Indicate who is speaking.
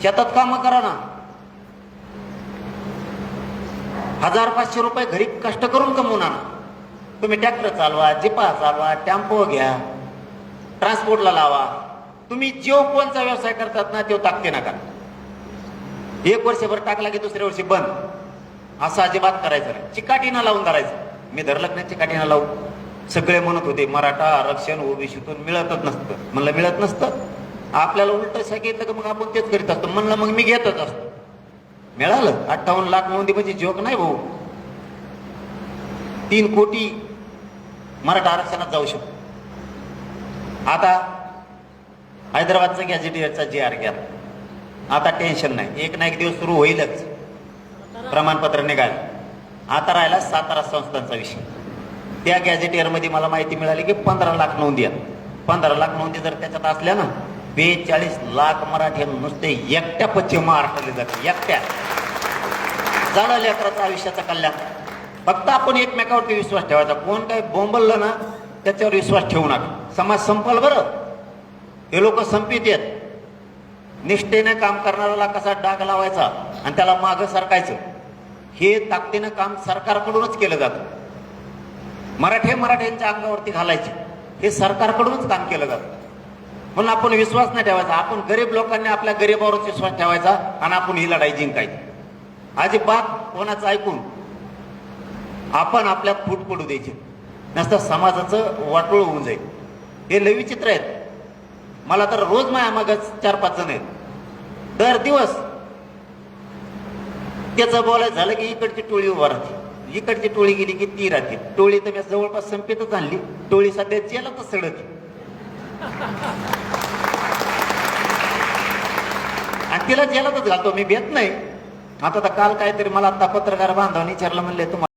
Speaker 1: शेतात काम करा ना, 1000-500 रुपये घरी कष्ट करून कमवून आणा. तुम्ही ट्रॅक्टर चालवा, जिपा चालवा, टेम्पो घ्या, ट्रान्सपोर्टला लावा. तुम्ही जो कोणचा व्यवसाय करतात ना तो ताकते नका. 1 वर्षभर टाकला की दुसऱ्या वर्षी बंद, असं अजिबात करायचं नाही. चिकाटीनं लावून धरायचं. मी धरलं नाही चिकाटीनं लावून. सगळे म्हणत होते मराठा आरक्षण ओबीसीतून मिळतच नसतं. म्हणलं मिळत नसतं, आपल्याला उलट सांगितलं की मग आपण तेच करीत असतो. म्हणलं मग मी घेतच असतो. मिळालं 58 लाख नोंदी म्हणजे जोक नाही भाऊ. 3 कोटी मराठा आरक्षणात जाऊ शकतो. आता हैदराबादचा गॅझेटियरचा GR घ्या, आता टेन्शन नाही. एक ना एक दिवस सुरू होईलच, प्रमाणपत्र निघाल. आता राहिला सातारा संस्थांचा विषय. त्या गॅझेटियरमध्ये मला माहिती मिळाली की 15 लाख नोंदी आहेत. 15 लाख नोंदी जर त्याच्यात असल्या ना, 42 लाख मराठी नुसते एकट्या पश्चिम महाराष्ट्राला जाते. एकट्या झालं लेकराचं आयुष्याचं कल्याण. फक्त आपण एकमेकावरती विश्वास ठेवायचा. कोण काय बोंबललं ना त्याच्यावर विश्वास ठेवू नका. समाज संपल बरं. हे लोक संपित आहेत. निष्ठेने काम करणाऱ्याला कसा डाग लावायचा आणि त्याला मागं सरकायचं, हे ताकदीनं काम सरकारकडूनच केलं जातं. मराठ्यांच्या अंगावरती घालायचे हे सरकारकडूनच काम केलं जातं. म्हणून आपण विश्वास नाही ठेवायचा. आपण गरीब लोकांनी आपल्या गरीबावरच विश्वास ठेवायचा आणि आपण ही लढाई जिंकायची. अजिबात कोणाचं ऐकून आपण आपल्यात फूट पडू द्यायची नसतं. समाजाचं वाटोळ होऊन जाईल. हे लय विचित्र आहेत. मला तर रोज माझ्या मागं 4-5 जण आहेत. दर दिवस त्याचं बोलायचं झालं की इकडची टोळी उभा राहते, इकडची टोळी गेली की ती राहते. टोळी तर मी जवळपास संपेतच आणली. टोळी सध्या जेलातच सडत आणि तिला जेलातच घालतो. मी भेट नाही. आता तर काल काहीतरी मला आता पत्रकार बांधवांनी विचारलं, म्हणले तुम्हाला